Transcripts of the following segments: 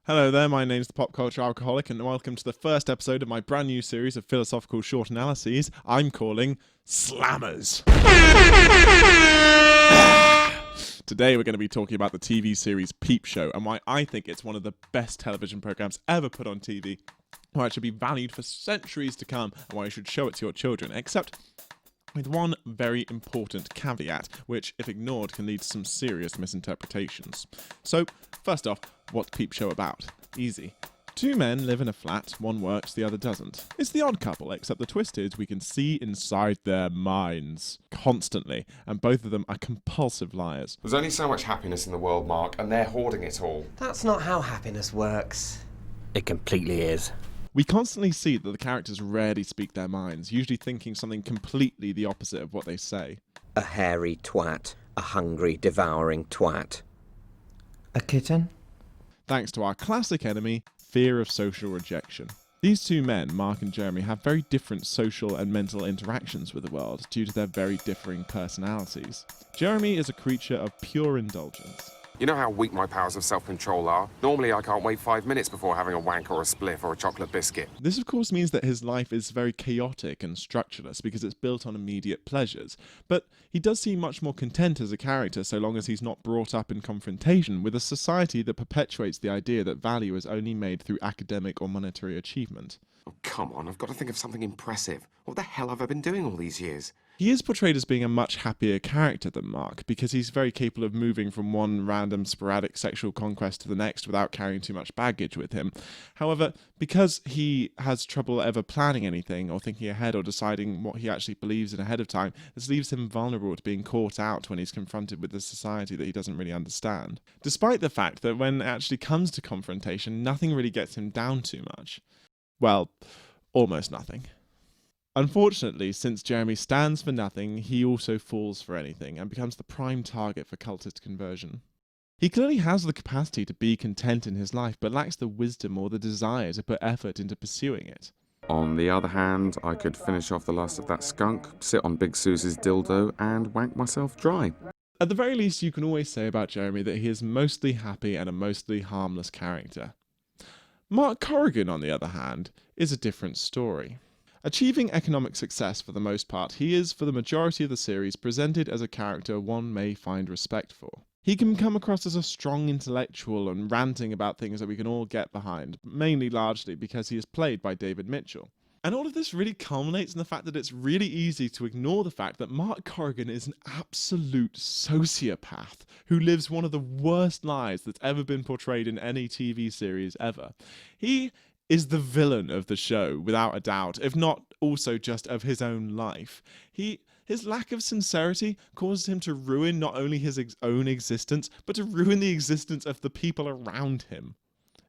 Hello there, my name's the Pop Culture Alcoholic, and welcome to the first episode of my brand new series of philosophical short analyses I'm calling Slammers. Today we're going to be talking about the TV series Peep Show and why I think it's one of the best television programs ever put on TV, why it should be valued for centuries to come, and why you should show it to your children, except with one very important caveat, which, if ignored, can lead to some serious misinterpretations. So, first off, what's Peep Show about? Easy. Two men live in a flat, one works, the other doesn't. It's the odd couple, except the twist is we can see inside their minds constantly, and both of them are compulsive liars. There's only so much happiness in the world, Mark, and they're hoarding it all. That's not how happiness works. It completely is. We constantly see that the characters rarely speak their minds, usually thinking something completely the opposite of what they say. A hairy twat. A hungry, devouring twat. A kitten? Thanks to our classic enemy, fear of social rejection. These two men, Mark and Jeremy, have very different social and mental interactions with the world due to their very differing personalities. Jeremy is a creature of pure indulgence. You know how weak my powers of self-control are? Normally I can't wait 5 minutes before having a wank or a spliff or a chocolate biscuit. This of course means that his life is very chaotic and structureless because it's built on immediate pleasures, but he does seem much more content as a character so long as he's not brought up in confrontation with a society that perpetuates the idea that value is only made through academic or monetary achievement. Oh, come on, I've got to think of something impressive. What the hell have I been doing all these years? He is portrayed as being a much happier character than Mark, because he's very capable of moving from one random sporadic sexual conquest to the next without carrying too much baggage with him. However, because he has trouble ever planning anything or thinking ahead or deciding what he actually believes in ahead of time, this leaves him vulnerable to being caught out when he's confronted with a society that he doesn't really understand. Despite the fact that when it actually comes to confrontation, nothing really gets him down too much. Well, almost nothing. Unfortunately, since Jeremy stands for nothing, he also falls for anything and becomes the prime target for cultist conversion. He clearly has the capacity to be content in his life, but lacks the wisdom or the desire to put effort into pursuing it. On the other hand, I could finish off the last of that skunk, sit on Big Susie's dildo, and wank myself dry. At the very least, you can always say about Jeremy that he is mostly happy and a mostly harmless character. Mark Corrigan, on the other hand, is a different story. Achieving economic success for the most part, he is, for the majority of the series, presented as a character one may find respect for. He can come across as a strong intellectual and ranting about things that we can all get behind, mainly largely because he is played by David Mitchell. And all of this really culminates in the fact that it's really easy to ignore the fact that Mark Corrigan is an absolute sociopath who lives one of the worst lives that's ever been portrayed in any TV series ever. He is the villain of the show, without a doubt, if not also just of his own life. His lack of sincerity causes him to ruin not only his own existence, but to ruin the existence of the people around him.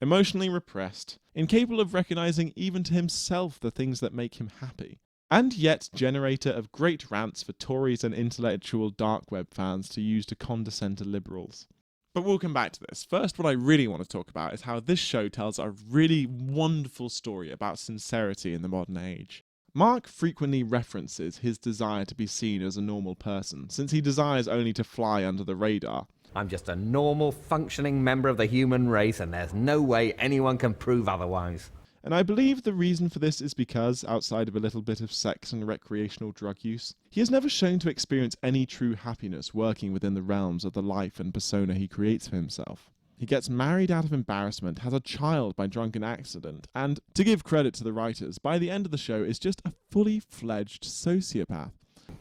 Emotionally repressed, incapable of recognizing even to himself the things that make him happy, and yet generator of great rants for Tories and intellectual dark web fans to use to condescend to liberals. But we'll come back to this. First, what I really want to talk about is how this show tells a really wonderful story about sincerity in the modern age. Mark frequently references his desire to be seen as a normal person, since he desires only to fly under the radar. I'm just a normal, functioning member of the human race, and there's no way anyone can prove otherwise. And I believe the reason for this is because, outside of a little bit of sex and recreational drug use, he is never shown to experience any true happiness working within the realms of the life and persona he creates for himself. He gets married out of embarrassment, has a child by drunken accident, and, to give credit to the writers, by the end of the show is just a fully fledged sociopath.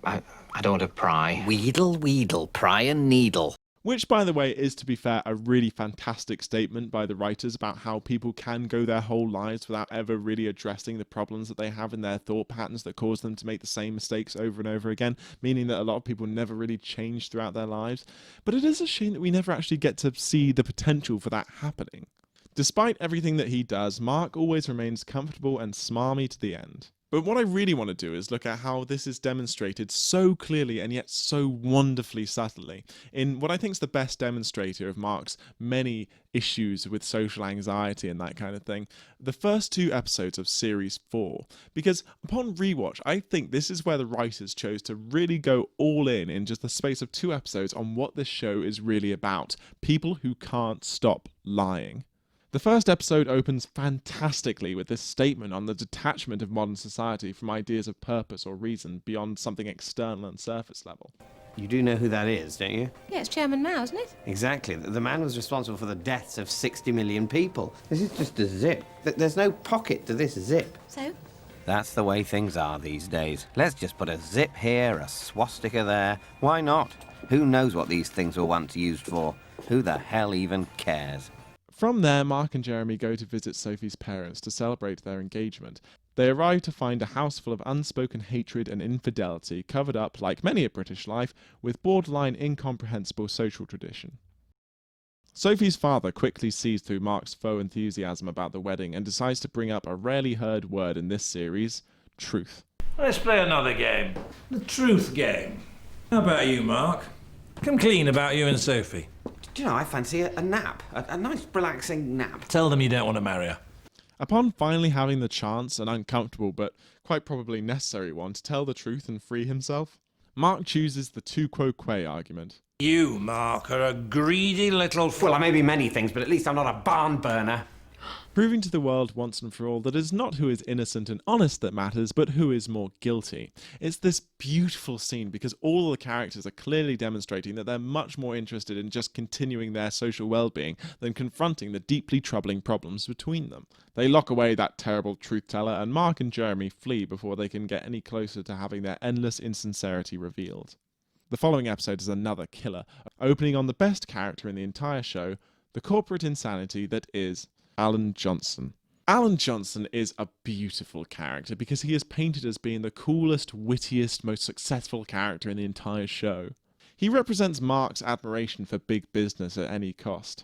I don't want to pry. Wheedle, wheedle, pry and needle. Which, by the way, is, to be fair, a really fantastic statement by the writers about how people can go their whole lives without ever really addressing the problems that they have in their thought patterns that cause them to make the same mistakes over and over again, meaning that a lot of people never really change throughout their lives. But it is a shame that we never actually get to see the potential for that happening. Despite everything that he does, Mark always remains comfortable and smarmy to the end. But what I really want to do is look at how this is demonstrated so clearly and yet so wonderfully subtly in what I think is the best demonstrator of Mark's many issues with social anxiety and that kind of thing, the first 2 episodes of Series 4. Because upon rewatch, I think this is where the writers chose to really go all in just the space of 2 episodes on what this show is really about. People who can't stop lying. The first episode opens fantastically with this statement on the detachment of modern society from ideas of purpose or reason beyond something external and surface level. You do know who that is, don't you? Yeah, it's Chairman Mao, isn't it? Exactly. The man was responsible for the deaths of 60 million people. This is just a zip. There's no pocket to this zip. So? That's the way things are these days. Let's just put a zip here, a swastika there. Why not? Who knows what these things were once used for? Who the hell even cares? From there, Mark and Jeremy go to visit Sophie's parents to celebrate their engagement. They arrive to find a house full of unspoken hatred and infidelity, covered up, like many a British life, with borderline incomprehensible social tradition. Sophie's father quickly sees through Mark's faux enthusiasm about the wedding and decides to bring up a rarely heard word in this series: truth. Let's play another game. The truth game. How about you, Mark? Come clean about you and Sophie. Do you know, I fancy a nap. A nice, relaxing nap. Tell them you don't want to marry her. Upon finally having the chance, an uncomfortable but quite probably necessary one, to tell the truth and free himself, Mark chooses the tu quo que argument. You, Mark, are a greedy little Well, I may be many things, but at least I'm not a barn burner. Proving to the world once and for all that it is not who is innocent and honest that matters, but who is more guilty. It's this beautiful scene because all the characters are clearly demonstrating that they're much more interested in just continuing their social well-being than confronting the deeply troubling problems between them. They lock away that terrible truth-teller, and Mark and Jeremy flee before they can get any closer to having their endless insincerity revealed. The following episode is another killer, opening on the best character in the entire show, the corporate insanity that is Alan Johnson. Alan Johnson is a beautiful character because he is painted as being the coolest, wittiest, most successful character in the entire show. He represents Mark's admiration for big business at any cost,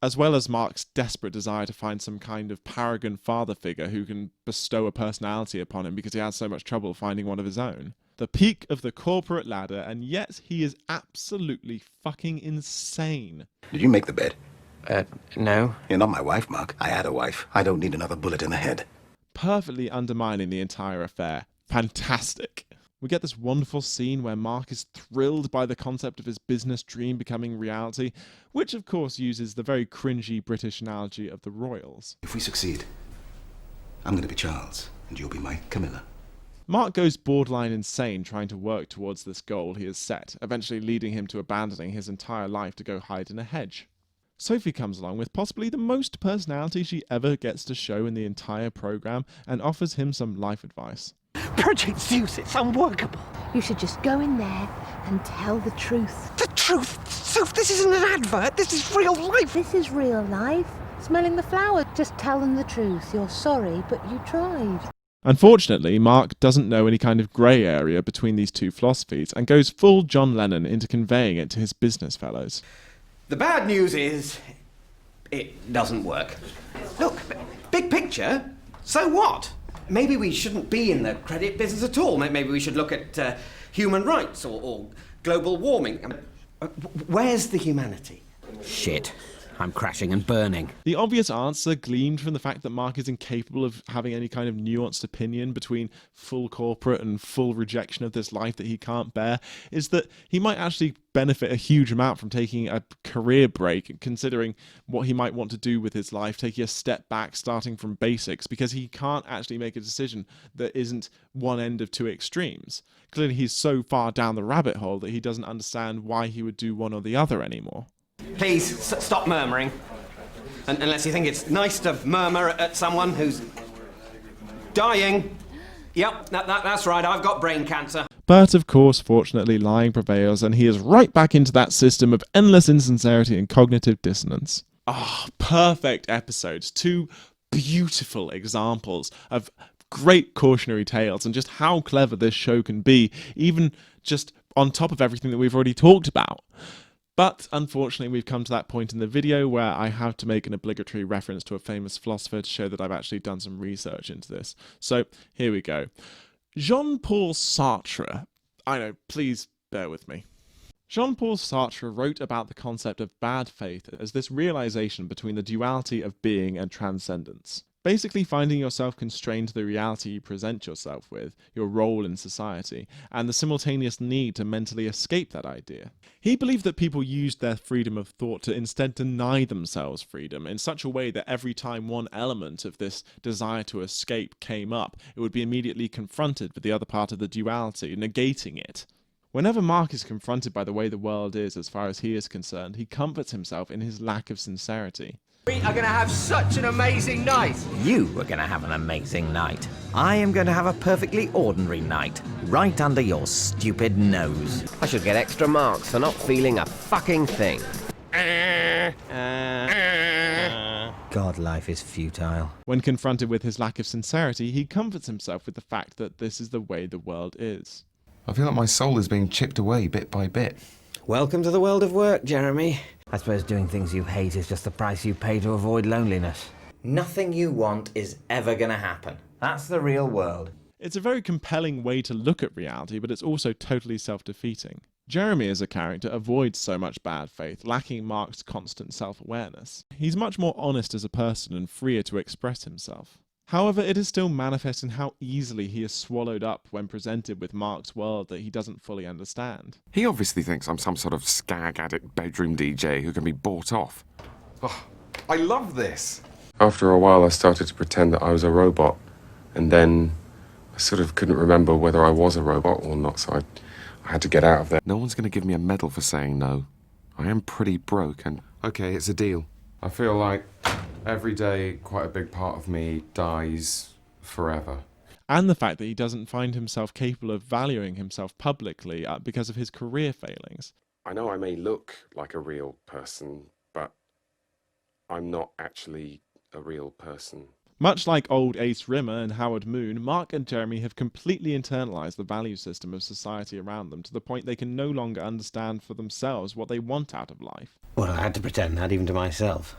as well as Mark's desperate desire to find some kind of paragon father figure who can bestow a personality upon him because he has so much trouble finding one of his own. The peak of the corporate ladder, and yet he is absolutely fucking insane. Did you make the bed? No. You're not my wife, Mark. I had a wife. I don't need another bullet in the head. Perfectly undermining the entire affair. Fantastic. We get this wonderful scene where Mark is thrilled by the concept of his business dream becoming reality, which of course uses the very cringy British analogy of the royals. If we succeed, I'm going to be Charles, and you'll be my Camilla. Mark goes borderline insane trying to work towards this goal he has set, eventually leading him to abandoning his entire life to go hide in a hedge. Sophie comes along with possibly the most personality she ever gets to show in the entire programme and offers him some life advice. Project Zeus, it's unworkable. You should just go in there and tell the truth. The truth? Soph, this isn't an advert. This is real life. This is real life. Smelling the flower. Just tell them the truth. You're sorry, but you tried. Unfortunately, Mark doesn't know any kind of grey area between these two philosophies and goes full John Lennon into conveying it to his business fellows. The bad news is, it doesn't work. Look, big picture, so what? Maybe we shouldn't be in the credit business at all. Maybe we should look at human rights or global warming. Where's the humanity? Shit. I'm crashing and burning. The obvious answer, gleamed from the fact that Mark is incapable of having any kind of nuanced opinion between full corporate and full rejection of this life that he can't bear, is that he might actually benefit a huge amount from taking a career break, considering what he might want to do with his life, taking a step back, starting from basics, because he can't actually make a decision that isn't one end of two extremes. Clearly he's so far down the rabbit hole that he doesn't understand why he would do one or the other anymore. Please, stop murmuring. Unless you think it's nice to murmur at someone who's dying. Yep, that's right, I've got brain cancer. But of course, fortunately, lying prevails, and he is right back into that system of endless insincerity and cognitive dissonance. Perfect episodes. Two beautiful examples of great cautionary tales and just how clever this show can be, even just on top of everything that we've already talked about. But unfortunately, we've come to that point in the video where I have to make an obligatory reference to a famous philosopher to show that I've actually done some research into this. So here we go. Jean-Paul Sartre. I know, please bear with me. Jean-Paul Sartre wrote about the concept of bad faith as this realization between the duality of being and transcendence. basically finding yourself constrained to the reality you present yourself with, your role in society, and the simultaneous need to mentally escape that idea. He believed that people used their freedom of thought to instead deny themselves freedom in such a way that every time one element of this desire to escape came up, it would be immediately confronted with the other part of the duality, negating it. Whenever Mark is confronted by the way the world is as far as he is concerned, he comforts himself in his lack of sincerity. We are going to have such an amazing night. You are going to have an amazing night. I am going to have a perfectly ordinary night, right under your stupid nose. I should get extra marks for not feeling a fucking thing. God, life is futile. When confronted with his lack of sincerity, he comforts himself with the fact that this is the way the world is. I feel like my soul is being chipped away bit by bit. Welcome to the world of work, Jeremy. I suppose doing things you hate is just the price you pay to avoid loneliness. Nothing you want is ever going to happen. That's the real world. It's a very compelling way to look at reality, but it's also totally self-defeating. Jeremy as a character avoids so much bad faith, lacking Mark's constant self-awareness. He's much more honest as a person and freer to express himself. However, it is still manifest in how easily he is swallowed up when presented with Mark's world that he doesn't fully understand. He obviously thinks I'm some sort of skag addict bedroom DJ who can be bought off. Oh, I love this! After a while I started to pretend that I was a robot, and then I sort of couldn't remember whether I was a robot or not, so I had to get out of there. No one's going to give me a medal for saying no. I am pretty broke, and okay, it's a deal. I feel like every day quite a big part of me dies forever. And the fact that he doesn't find himself capable of valuing himself publicly because of his career failings. I know I may look like a real person, but I'm not actually a real person. Much like old Ace Rimmer and Howard Moon, Mark and Jeremy have completely internalized the value system of society around them to the point they can no longer understand for themselves what they want out of life. Well, I had to pretend that even to myself.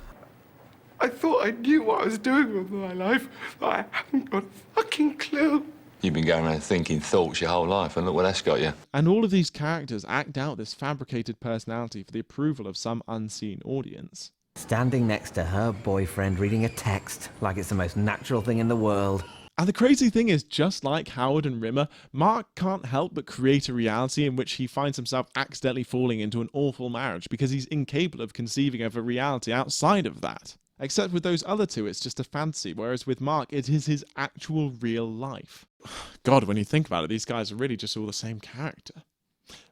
I thought I knew what I was doing with my life, but I haven't got a fucking clue. You've been going around thinking thoughts your whole life, and look where that's got you. And all of these characters act out this fabricated personality for the approval of some unseen audience. Standing next to her boyfriend reading a text like it's the most natural thing in the world. And the crazy thing is, just like Howard and Rimmer, Mark can't help but create a reality in which he finds himself accidentally falling into an awful marriage because he's incapable of conceiving of a reality outside of that. Except with those other two, it's just a fantasy, whereas with Mark, it is his actual real life. God, when you think about it, these guys are really just all the same character.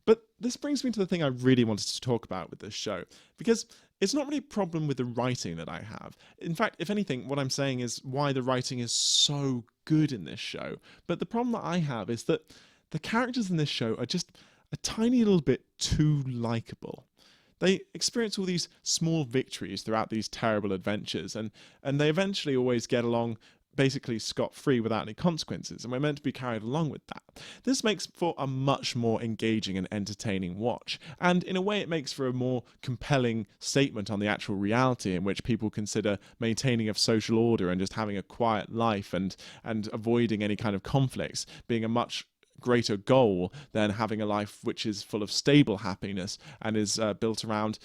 But this brings me to the thing I really wanted to talk about with this show, because it's not really a problem with the writing that I have. In fact, if anything, what I'm saying is why the writing is so good in this show. But the problem that I have is that the characters in this show are just a tiny little bit too likable. They experience all these small victories throughout these terrible adventures, and they eventually always get along basically scot-free without any consequences, and we're meant to be carried along with that. This makes for a much more engaging and entertaining watch, and in a way it makes for a more compelling statement on the actual reality in which people consider maintaining of social order and just having a quiet life and avoiding any kind of conflicts being a much greater goal than having a life which is full of stable happiness and is built around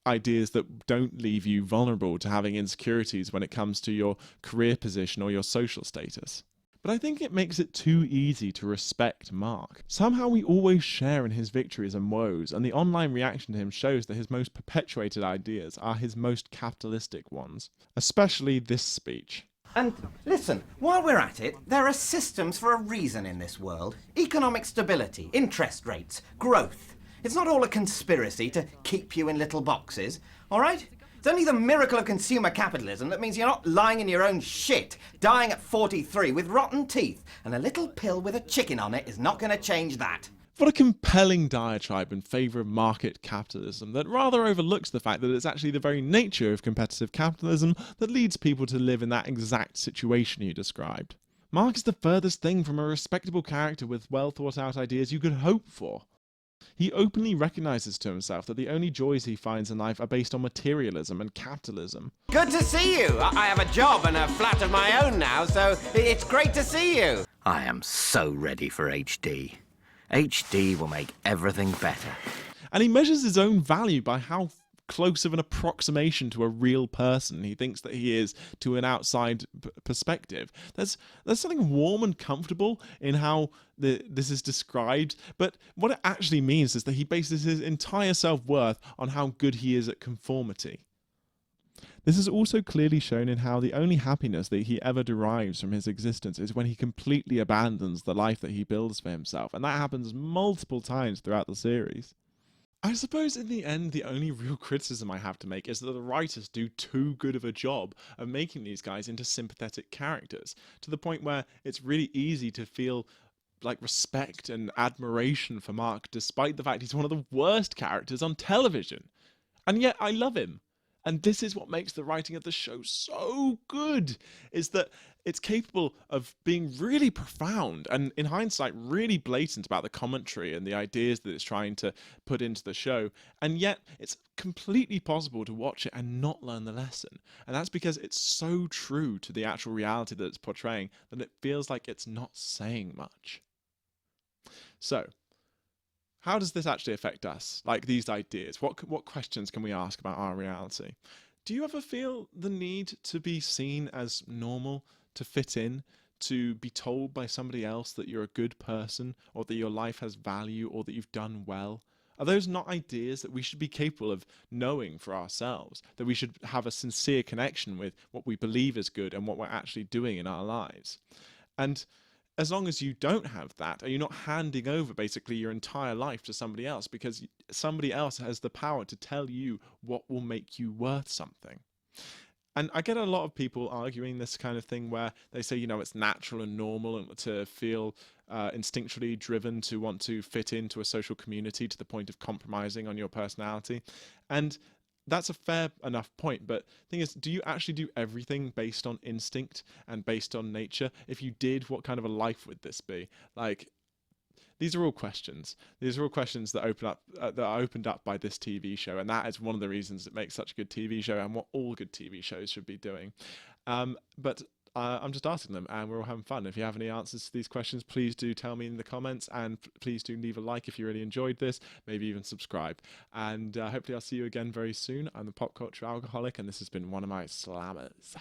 ideas that don't leave you vulnerable to having insecurities when it comes to your career position or your social status. But I think it makes it too easy to respect Mark. Somehow we always share in his victories and woes, and the online reaction to him shows that his most perpetuated ideas are his most capitalistic ones, especially this speech. And listen, while we're at it, there are systems for a reason in this world. Economic stability, interest rates, growth. It's not all a conspiracy to keep you in little boxes, all right? It's only the miracle of consumer capitalism that means you're not lying in your own shit, dying at 43 with rotten teeth, and a little pill with a chicken on it is not going to change that. What a compelling diatribe in favour of market capitalism that rather overlooks the fact that it's actually the very nature of competitive capitalism that leads people to live in that exact situation you described. Mark is the furthest thing from a respectable character with well thought out ideas you could hope for. He openly recognises to himself that the only joys he finds in life are based on materialism and capitalism. Good to see you. I have a job and a flat of my own now, so it's great to see you. I am so ready for HD. HD will make everything better. And he measures his own value by how close of an approximation to a real person he thinks that he is to an outside perspective. There's something warm and comfortable in how this is described, but what it actually means is that he bases his entire self-worth on how good he is at conformity. This is also clearly shown in how the only happiness that he ever derives from his existence is when he completely abandons the life that he builds for himself, and that happens multiple times throughout the series. I suppose in the end, the only real criticism I have to make is that the writers do too good of a job of making these guys into sympathetic characters, to the point where it's really easy to feel like respect and admiration for Mark, despite the fact he's one of the worst characters on television. And yet I love him. And this is what makes the writing of the show so good, is that it's capable of being really profound and, in hindsight, really blatant about the commentary and the ideas that it's trying to put into the show. And yet it's completely possible to watch it and not learn the lesson. And that's because it's so true to the actual reality that it's portraying that it feels like it's not saying much. So, how does this actually affect us? Like these ideas, what questions can we ask about our reality? Do you ever feel the need to be seen as normal, to fit in, to be told by somebody else that you're a good person, or that your life has value, or that you've done well? Are those not ideas that we should be capable of knowing for ourselves? That we should have a sincere connection with what we believe is good and what we're actually doing in our lives? And as long as you don't have that, are you not handing over basically your entire life to somebody else, because somebody else has the power to tell you what will make you worth something? And I get a lot of people arguing this kind of thing where they say, it's natural and normal and to feel instinctually driven to want to fit into a social community to the point of compromising on your personality. And that's a fair enough point, but the thing is, do you actually do everything based on instinct and based on nature? If you did, what kind of a life would this be? Like, these are all questions. These are all questions that are opened up by this TV show, and that is one of the reasons it makes such a good TV show and what all good TV shows should be doing. But I'm just asking them, and we're all having fun. If you have any answers to these questions, please do tell me in the comments, and please do leave a like if you really enjoyed this, maybe even subscribe. And hopefully I'll see you again very soon. I'm the Pop Culture Alcoholic, and this has been one of my slammers.